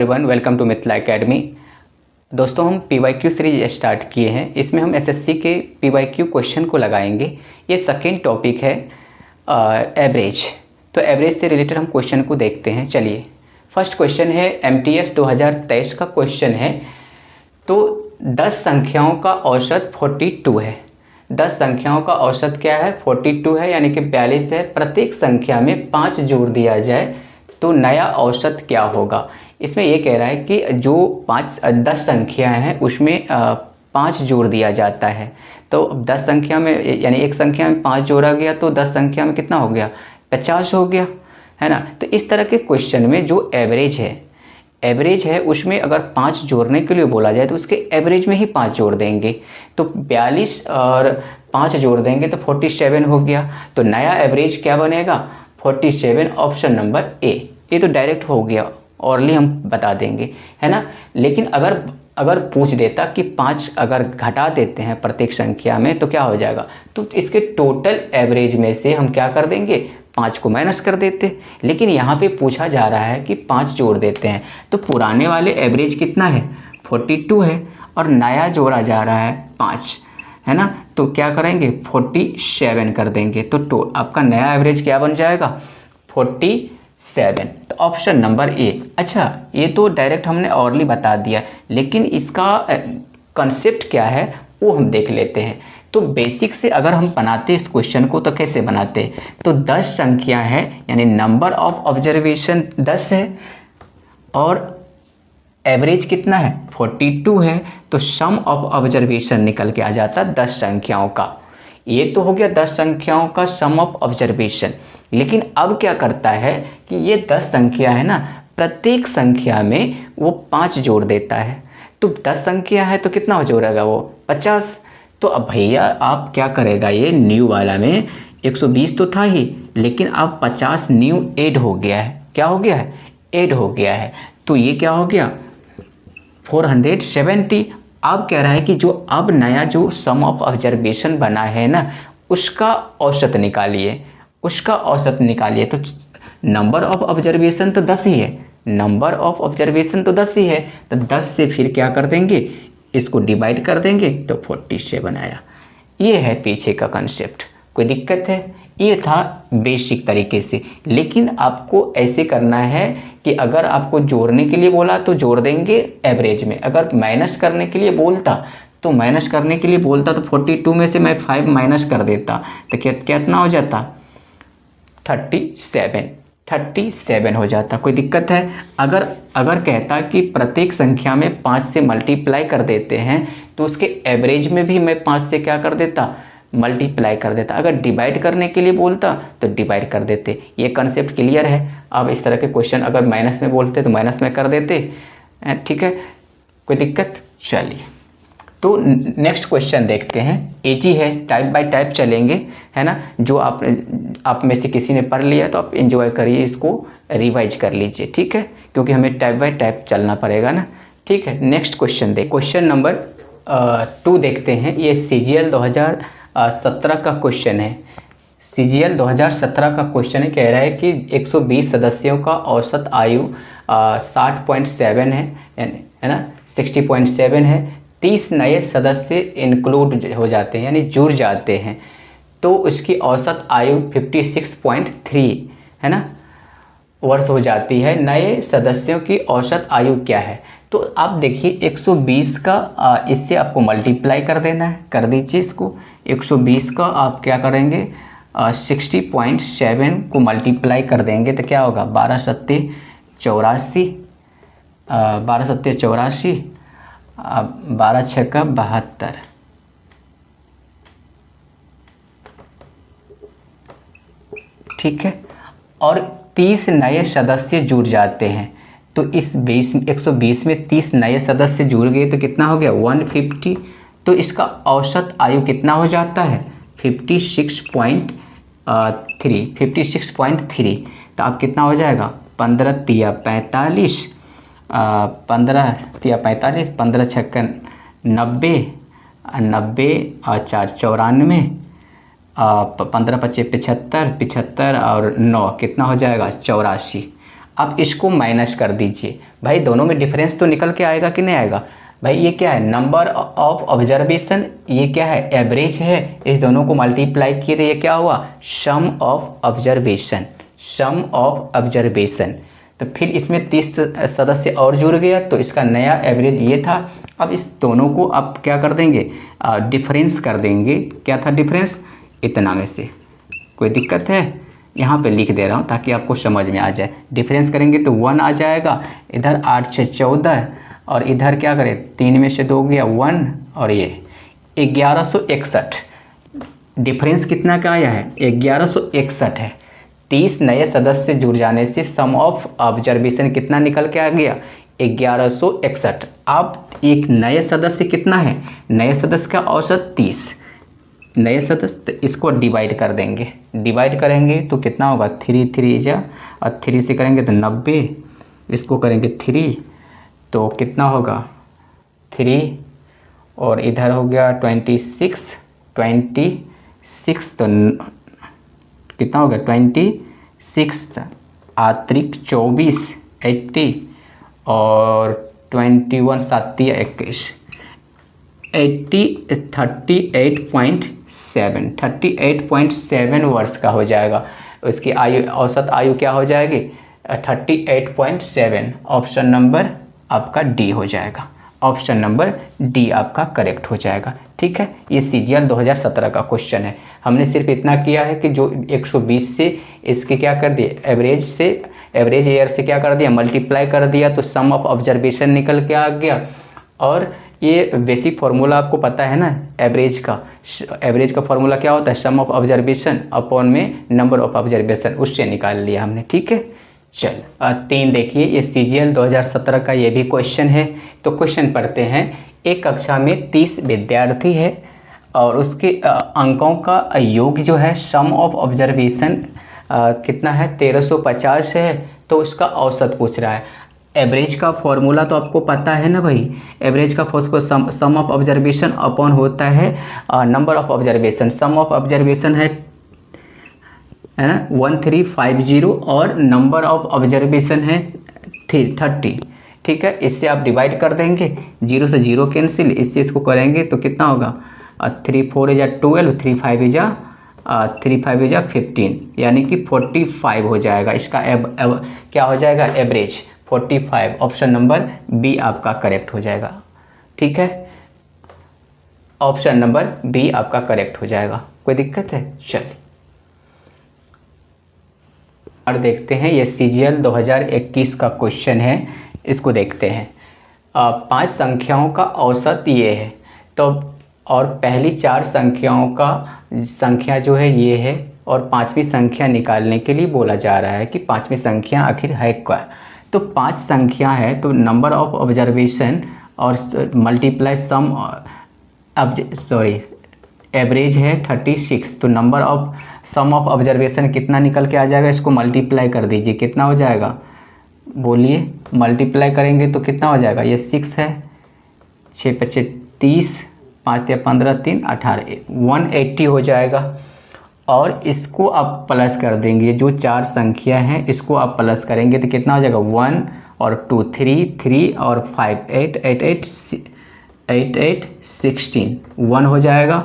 Everyone, welcome to Mithila academy. दोस्तों, हम PYQ series start किए हैं। इसमें हम SSC के PYQ क्वेश्चन को लगाएंगे। ये सेकेंड टॉपिक है एवरेज। तो एवरेज से रिलेटेड हम क्वेश्चन को देखते हैं। चलिए, फर्स्ट क्वेश्चन है MTS 2023 का क्वेश्चन है। तो 10 संख्याओं का औसत 42 है। 10 संख्याओं का औसत क्या है? 42 है, यानी कि 42 है। प्रत्येक संख्या में 5 जोड़ दिया जाए तो नया औसत क्या होगा? इसमें ये कह रहा है कि जो 10 संख्याएं हैं उसमें 5 जोड़ दिया जाता है। तो 10 संख्या में, यानी एक संख्या में 5 जोड़ा गया तो 10 संख्या में कितना हो गया? 50 हो गया, है ना। तो इस तरह के क्वेश्चन में जो एवरेज है उसमें अगर 5 जोड़ने के लिए बोला जाए तो उसके एवरेज में ही 5 जोड़ देंगे। तो 42 और 5 जोड़ देंगे तो 47 हो गया। तो नया एवरेज क्या बनेगा? 47, ऑप्शन नंबर ए। ये तो डायरेक्ट हो गया, औरली हम बता देंगे, है ना। लेकिन अगर पूछ देता कि 5 अगर घटा देते हैं प्रत्येक संख्या में तो क्या हो जाएगा, तो इसके टोटल एवरेज में से हम क्या कर देंगे? 5 को माइनस कर देते। लेकिन यहाँ पे पूछा जा रहा है कि 5 जोड़ देते हैं, तो पुराने वाले एवरेज कितना है? 42 है, और नया जोड़ा जा रहा है 5, है ना। तो क्या करेंगे? 47 कर देंगे। तो आपका नया एवरेज क्या बन जाएगा? 47। तो ऑप्शन नंबर ए। अच्छा, ये तो डायरेक्ट हमने ऑरली बता दिया, लेकिन इसका कंसेप्ट क्या है वो हम देख लेते हैं। तो बेसिक से अगर हम बनाते इस क्वेश्चन को तो कैसे बनाते? तो 10 संख्या है, यानी नंबर ऑफ ऑब्जर्वेशन 10 है, और एवरेज कितना है? 42 है। तो सम ऑफ ऑब्जर्वेशन निकल के आ जाता 10 संख्याओं का। ये तो हो गया 10 संख्याओं का सम ऑफ ऑब्जर्वेशन। लेकिन अब क्या करता है कि ये 10 संख्या है ना, प्रत्येक संख्या में वो 5 जोड़ देता है। तो 10 संख्या है तो कितना जोड़ेगा वो? 50। तो अब भैया आप क्या करेगा? ये न्यू वाला में 120 तो था ही, अब 50 न्यू ऐड हो गया है। क्या हो गया है? ऐड हो गया है। तो ये क्या हो गया? 470। अब कह रहा है कि जो अब नया जो सम ऑफ ऑब्जर्वेशन बना है ना, उसका औसत निकालिए। तो नंबर ऑफ ऑब्जर्वेशन तो 10 ही है, तो 10 से फिर क्या कर देंगे? इसको डिवाइड कर देंगे तो 47 आया। ये है पीछे का कंसेप्ट। कोई दिक्कत है? ये था बेसिक तरीके से। लेकिन आपको ऐसे करना है कि अगर आपको जोड़ने के लिए बोला तो जोड़ देंगे एवरेज में, अगर माइनस करने के लिए बोलता तो 42 में से मैं 5 माइनस कर देता तो कितना हो जाता? 37 हो जाता। कोई दिक्कत है? अगर कहता कि प्रत्येक संख्या में 5 से मल्टीप्लाई कर देते हैं तो उसके एवरेज में भी मैं 5 से क्या कर देता? मल्टीप्लाई कर देता। अगर डिवाइड करने के लिए बोलता तो डिवाइड कर देते। ये कंसेप्ट क्लियर है? अब इस तरह के क्वेश्चन अगर माइनस में बोलते तो माइनस में कर देते, ठीक है। कोई दिक्कत? चलिए, तो नेक्स्ट क्वेश्चन देखते हैं। इजी है, टाइप बाय टाइप चलेंगे, है ना। जो आप में से किसी ने पढ़ लिया तो आप एंजॉय करिए, इसको रिवाइज कर लीजिए, ठीक है, क्योंकि हमें टाइप बाय टाइप चलना पड़ेगा ना, ठीक है। नेक्स्ट क्वेश्चन क्वेश्चन नंबर 2 देखते हैं। ये CGL 2017 का क्वेश्चन है। CGL 2017 का क्वेश्चन है, कह रहा है कि 120 सदस्यों का औसत आयु 60.7 है ना, 60.7 है। 30 नए सदस्य इंक्लूड हो जाते हैं, यानी जुड़ जाते हैं, तो उसकी औसत आयु 56.3 है ना वर्ष हो जाती है। नए सदस्यों की औसत आयु क्या है? तो आप देखिए 120 का इससे आपको मल्टीप्लाई कर देना है, कर दीजिए इसको। 120 का आप क्या करेंगे? 60.7 को मल्टीप्लाई कर देंगे तो क्या होगा? 12 सत्ते 84, 12 छक्का 72, ठीक है। और 30 नए सदस्य जुड़ जाते हैं, तो इस 120 में 30 नए सदस्य जुड़ गए तो कितना हो गया? 150। तो इसका औसत आयु कितना हो जाता है? 56.3। तो आप कितना हो जाएगा? 15 तिया 45, 15 छक्का 90, 90 और 4 94, 15 पच्चीस 75 और 9 कितना हो जाएगा? 84। अब इसको माइनस कर दीजिए। भाई दोनों में डिफरेंस तो निकल के आएगा कि नहीं आएगा। भाई ये क्या है, नंबर ऑफ ऑब्जर्वेशन, ये क्या है, एवरेज है। इस दोनों को मल्टीप्लाई किए तो ये क्या हुआ, some of observation, some of observation. तो फिर इसमें 30 सदस्य और जुड़ गया तो इसका नया एवरेज ये था। अब इस दोनों को आप क्या कर देंगे, डिफरेंस कर देंगे। क्या था डिफरेंस, इतना में से। कोई दिक्कत है, यहाँ पे लिख दे रहा हूँ ताकि आपको समझ में आ जाए। डिफरेंस करेंगे तो 1 आ जाएगा, इधर 8 से 14 और इधर क्या करें, 3 में से 2 गया 1 और ये 1161। डिफरेंस कितना का आया है, 1161 है। 30 नए सदस्य जुड़ जाने से सम ऑफ ऑब्जर्वेशन कितना निकल के आ गया, 1161। अब एक नए सदस्य कितना है, नए सदस्य का औसत 30 नए सदस्य, तो इसको डिवाइड कर देंगे। डिवाइड करेंगे तो कितना होगा, 3 3 जा और 3 से करेंगे तो 90, इसको करेंगे 3 तो कितना होगा 3 और इधर हो गया 26 तो कितना हो गया 26 अतिरिक्त 24 80 और 21 7 21 38.7 वर्ष का हो जाएगा। उसकी आयु, औसत आयु क्या हो जाएगी 38.7। ऑप्शन नंबर आपका डी हो जाएगा, ऑप्शन नंबर डी आपका करेक्ट हो जाएगा। ठीक है, ये सीजीएल 2017 का क्वेश्चन है। हमने सिर्फ इतना किया है कि जो 120 से इसके क्या कर दिए, एवरेज से, एवरेज ईयर से क्या कर दिया, मल्टीप्लाई कर दिया तो सम ऑफ ऑब्जर्वेशन निकल के आ गया। और ये बेसिक फार्मूला आपको पता है ना, एवरेज का फार्मूला क्या होता है, सम ऑफ ऑब्जर्वेशन अपॉन में नंबर ऑफ ऑब्जर्वेशन, उससे निकाल लिया हमने। ठीक है, चल 3 देखिए, ये सीजीएल 2017 का ये भी क्वेश्चन है। तो क्वेश्चन पढ़ते हैं। एक कक्षा में 30 विद्यार्थी है और उसके अंकों का योग जो है सम ऑफ ऑब्जर्वेशन कितना है 1350 है। तो उसका औसत पूछ रहा है। एवरेज का फॉर्मूला तो आपको पता है ना भाई, एवरेज का सम ऑफ ऑब्जर्वेशन अपॉन होता है number of observation. Some of observation है ना 1350 और नंबर ऑफ ऑब्जर्वेशन है 30। ठीक है, इससे आप डिवाइड कर देंगे, 0 से 0 कैंसिल, इससे इसको करेंगे तो कितना होगा 3 4 या 12, 3 5 या 15, यानी कि 45 हो जाएगा। इसका क्या हो जाएगा, एवरेज 45। ऑप्शन नंबर बी आपका करेक्ट हो जाएगा। ठीक है, ऑप्शन नंबर बी आपका करेक्ट हो जाएगा। कोई दिक्कत है, चलिए और देखते हैं। ये सीजीएल 2021 का क्वेश्चन है, इसको देखते हैं। 5 संख्याओं का औसत ये है, तो और पहली 4 संख्याओं का संख्या जो है ये है, और 5वीं संख्या निकालने के लिए बोला जा रहा है कि 5वीं संख्या आखिर है क्या। तो 5 संख्या है तो नंबर ऑफ ऑब्जर्वेशन और मल्टीप्लाई सम, एवरेज है 36, तो number of sum of observation कितना निकल के आ जाएगा, इसको मल्टीप्लाई कर दीजिए, कितना हो जाएगा बोलिए। मल्टीप्लाई करेंगे तो कितना हो जाएगा, ये 6 है, 6 5 30, 5 या 15 3 18, 180 हो जाएगा। और इसको आप प्लस कर देंगे, जो 4 संख्या हैं इसको आप प्लस करेंगे तो कितना हो जाएगा 1 और 2 3 और 5 8 8 8 8 16, 1 हो जाएगा।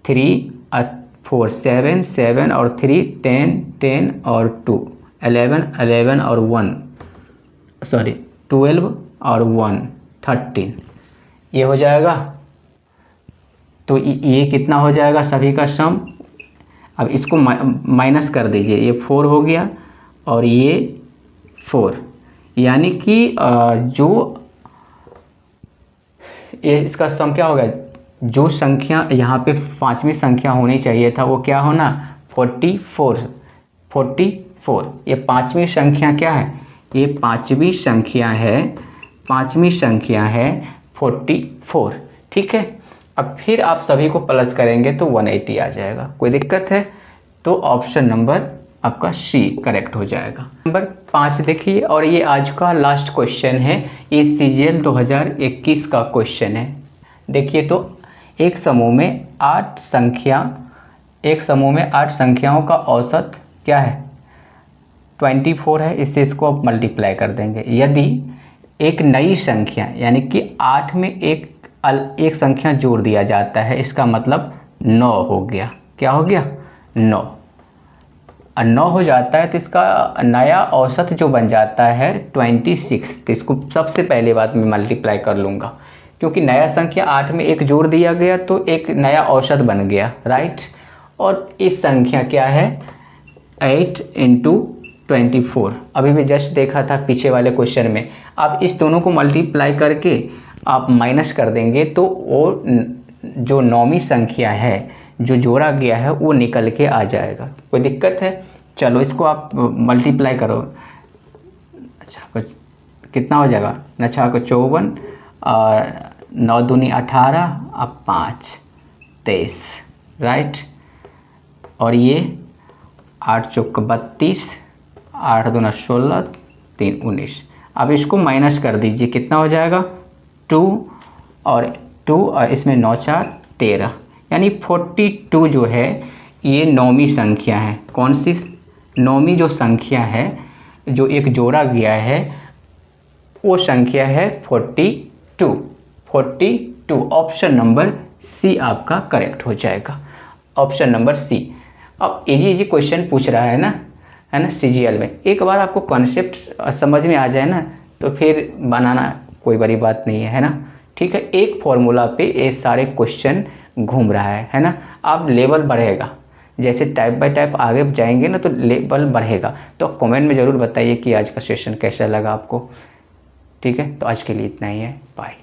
3 4 7 7 और 3 10 10 और 2 11 11 और 1 12 और 1 13, ये हो जाएगा। तो ये कितना हो जाएगा सभी का सम। अब इसको माइनस कर दीजिए, ये 4 हो गया और ये 4, यानी कि जो ये इसका सम क्या होगा, जो संख्या यहाँ पे 5वीं संख्या होनी चाहिए था वो क्या होना 44। ये 5वीं संख्या क्या है, ये 5वीं संख्या है 44। ठीक है, अब फिर आप सभी को प्लस करेंगे तो 180 आ जाएगा। कोई दिक्कत है, तो ऑप्शन नंबर आपका सी करेक्ट हो जाएगा। नंबर 5 देखिए, और ये आज का लास्ट क्वेश्चन है, ये सीजीएल 2021 का क्वेश्चन है। देखिए तो एक समूह में 8 संख्याओं का औसत क्या है 24 है, इससे इसको आप मल्टीप्लाई कर देंगे। यदि एक नई संख्या यानी कि 8 में एक संख्या जोड़ दिया जाता है, इसका मतलब 9 हो गया। क्या हो गया? 9। और 9 हो जाता है तो इसका नया औसत जो बन जाता है 26। तो इसको सबसे पहले बात मैं मल्टीप्लाई कर लूँगा, क्योंकि नया संख्या 8 में एक जोड़ दिया गया तो एक नया औसत बन गया, राइट। और इस संख्या क्या है? 8 × 24। अभी भी जस्ट देखा था पीछे वाले क्वेश्चन में। आप इस दोनों को मल्टीप्लाई करके आप माइनस कर देंगे तो वो जो नौवीं संख्या है जो जोड़ा गया है वो निकल के आ जाएगा। कोई दिक्कत है? चलो इसको आप मल्टीप्लाई करो। अच्छा कुछ कितना हो जाएगा? अच्छा को 54 और 9 दूनी 18 और 5 23, राइट। और ये 8 चौक 32, 8 दूना 16, 3 19। अब इसको माइनस कर दीजिए, कितना हो जाएगा? 2 और 2 और इसमें 9 4 13, यानी 42 जो है ये नौवीं संख्या है। कौन सी नौवीं जो संख्या है जो एक जोड़ा गया है वो संख्या है 42। 42 ऑप्शन नंबर सी आपका करेक्ट हो जाएगा, ऑप्शन नंबर सी। अब इजी क्वेश्चन पूछ रहा है ना सीजीएल में। एक बार आपको कॉन्सेप्ट समझ में आ जाए ना तो फिर बनाना कोई बड़ी बात नहीं है ना। ठीक है, एक फॉर्मूला पे ये सारे क्वेश्चन घूम रहा है ना। अब लेवल बढ़ेगा, जैसे टाइप बाय टाइप आगे जाएंगे ना तो लेवल बढ़ेगा। तो कमेंट में ज़रूर बताइए कि आज का सेशन कैसा लगा आपको। ठीक है, तो आज के लिए इतना ही है, बाय।